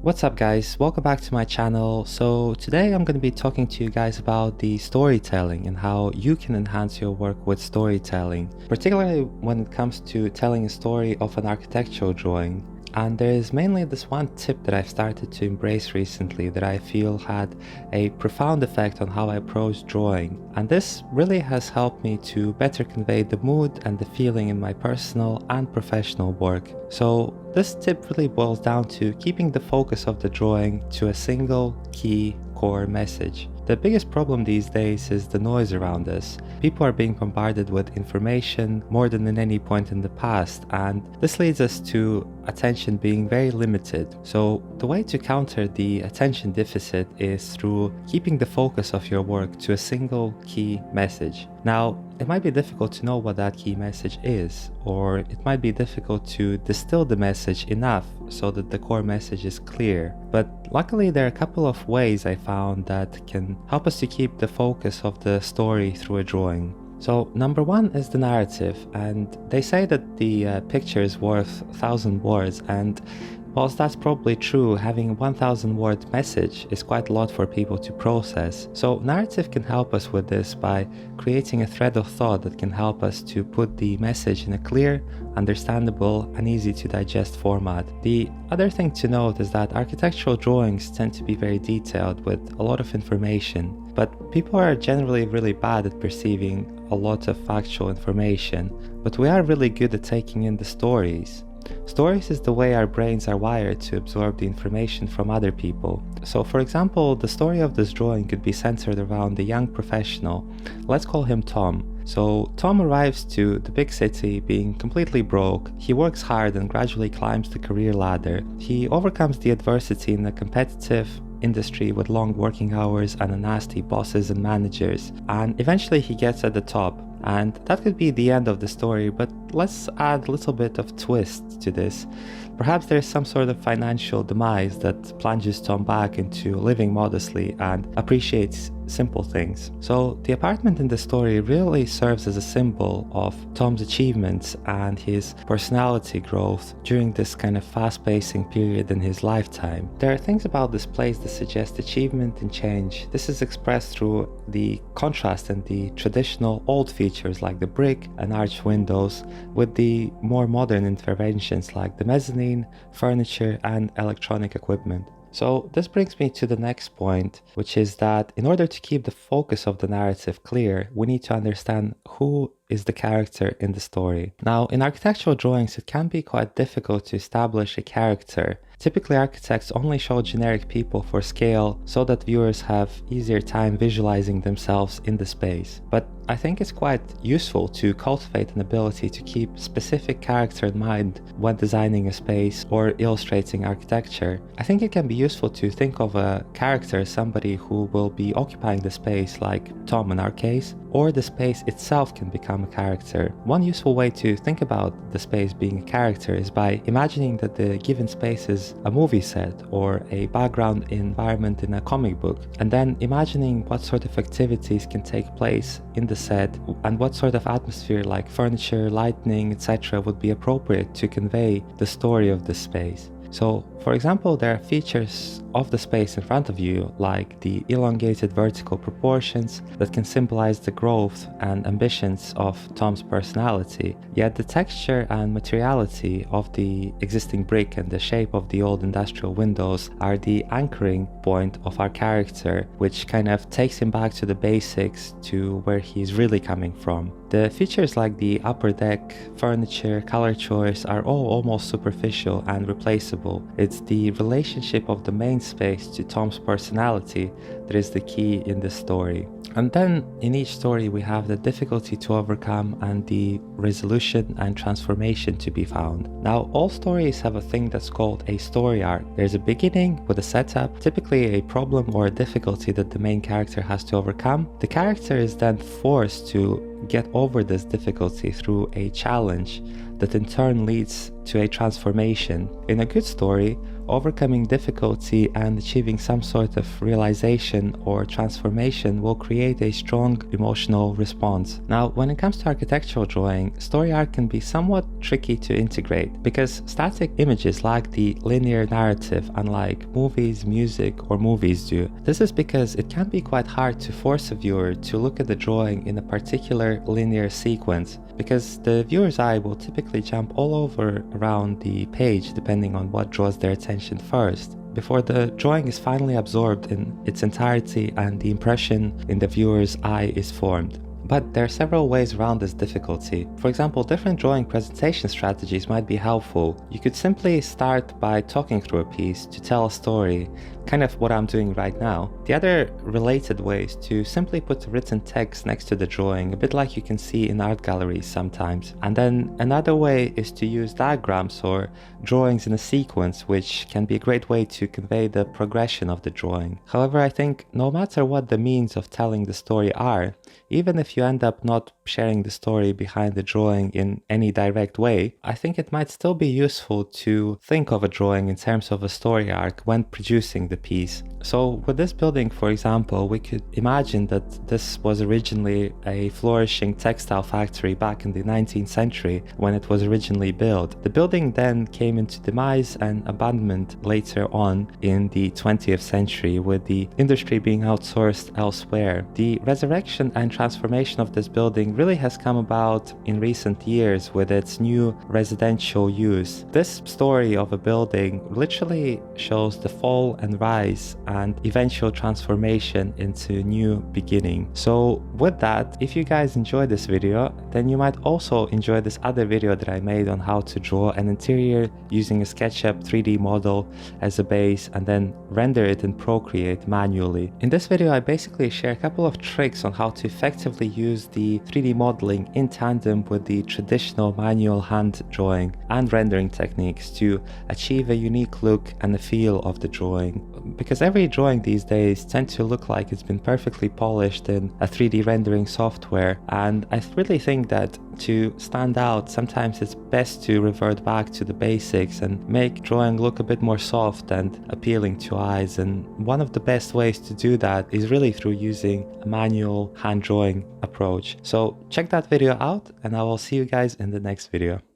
What's up guys, welcome back to my channel. So today I'm going to be talking to you guys about the storytelling and how you can enhance your work with storytelling, particularly when it comes to telling a story of an architectural drawing. And there is mainly this one tip that I've started to embrace recently that I feel had a profound effect on how I approach drawing. And this really has helped me to better convey the mood and the feeling in my personal and professional work. So this tip really boils down to keeping the focus of the drawing to a single key core message. The biggest problem these days is the noise around us. People are being bombarded with information more than at any point in the past, and this leads us to attention being very limited. So the way to counter the attention deficit is through keeping the focus of your work to a single key message. Now, it might be difficult to know what that key message is, or it might be difficult to distill the message enough so that the core message is clear. But luckily there are a couple of ways I found that can help us to keep the focus of the story through a drawing. So number one is the narrative, and they say that the picture is worth 1,000 words, and whilst that's probably true, having a 1,000 word message is quite a lot for people to process. So narrative can help us with this by creating a thread of thought that can help us to put the message in a clear, understandable and easy to digest format. The other thing to note is that architectural drawings tend to be very detailed with a lot of information, but people are generally really bad at perceiving a lot of factual information, but we are really good at taking in the stories. Stories is the way our brains are wired to absorb the information from other people. So for example, the story of this drawing could be centered around a young professional. Let's call him Tom. So Tom arrives to the big city being completely broke. He works hard and gradually climbs the career ladder. He overcomes the adversity in a competitive industry with long working hours and nasty bosses and managers, and eventually he gets at the top. And that could be the end of the story, but let's add a little bit of twist to this. Perhaps there's some sort of financial demise that plunges Tom back into living modestly and appreciates simple things. So the apartment in the story really serves as a symbol of Tom's achievements and his personality growth during this kind of fast-pacing period in his lifetime. There are things about this place that suggest achievement and change. This is expressed through the contrast and the traditional old features like the brick and arched windows with the more modern interventions like the mezzanine, furniture and electronic equipment. So this brings me to the next point, which is that in order to keep the focus of the narrative clear, we need to understand who is the character in the story. Now, in architectural drawings, it can be quite difficult to establish a character. Typically, architects only show generic people for scale so that viewers have easier time visualizing themselves in the space. But I think it's quite useful to cultivate an ability to keep specific character in mind when designing a space or illustrating architecture. I think it can be useful to think of a character as somebody who will be occupying the space, like Tom in our case, or the space itself can become a character. One useful way to think about the space being a character is by imagining that the given space is a movie set or a background environment in a comic book, and then imagining what sort of activities can take place in the set and what sort of atmosphere like furniture, lighting, etc. would be appropriate to convey the story of the space. So, for example, there are features of the space in front of you, like the elongated vertical proportions that can symbolize the growth and ambitions of Tom's personality, yet the texture and materiality of the existing brick and the shape of the old industrial windows are the anchoring point of our character, which kind of takes him back to the basics, to where he's really coming from. The features like the upper deck, furniture, color choice are all almost superficial and replaceable. It's the relationship of the main space to Tom's personality that is the key in this story. And then in each story we have the difficulty to overcome and the resolution and transformation to be found. Now, all stories have a thing that's called a story arc. There's a beginning with a setup, typically a problem or a difficulty that the main character has to overcome. The character is then forced to get over this difficulty through a challenge that in turn leads to a transformation. In a good story, overcoming difficulty and achieving some sort of realization or transformation will create a strong emotional response. Now, when it comes to architectural drawing, story arc can be somewhat tricky to integrate because static images lack the linear narrative unlike movies, music, or movies do. This is because it can be quite hard to force a viewer to look at the drawing in a particular linear sequence, because the viewer's eye will typically jump all over around the page depending on what draws their attention first, before the drawing is finally absorbed in its entirety and the impression in the viewer's eye is formed. But there are several ways around this difficulty. For example, different drawing presentation strategies might be helpful. You could simply start by talking through a piece to tell a story, kind of what I'm doing right now. The other related way is to simply put written text next to the drawing, a bit like you can see in art galleries sometimes. And then another way is to use diagrams or drawings in a sequence, which can be a great way to convey the progression of the drawing. However, I think no matter what the means of telling the story are, even if you end up not sharing the story behind the drawing in any direct way, I think it might still be useful to think of a drawing in terms of a story arc when producing the piece. So with this building, for example, we could imagine that this was originally a flourishing textile factory back in the 19th century when it was originally built. The building then came into demise and abandonment later on in the 20th century, with the industry being outsourced elsewhere. The resurrection and transformation of this building really has come about in recent years with its new residential use. This story of a building literally shows the fall and rise and eventual transformation into a new beginning. So with that, if you guys enjoyed this video, then you might also enjoy this other video that I made on how to draw an interior using a SketchUp 3D model as a base and then render it in Procreate manually. In this video, I basically share a couple of tricks on how to effectively use the 3D modeling in tandem with the traditional manual hand drawing and rendering techniques to achieve a unique look and the feel of the drawing. Because every drawing these days tends to look like it's been perfectly polished in a 3D rendering software, and I really think that to stand out, sometimes it's best to revert back to the basics and make drawing look a bit more soft and appealing to eyes. And one of the best ways to do that is really through using a manual hand drawing approach. So check that video out, and I will see you guys in the next video.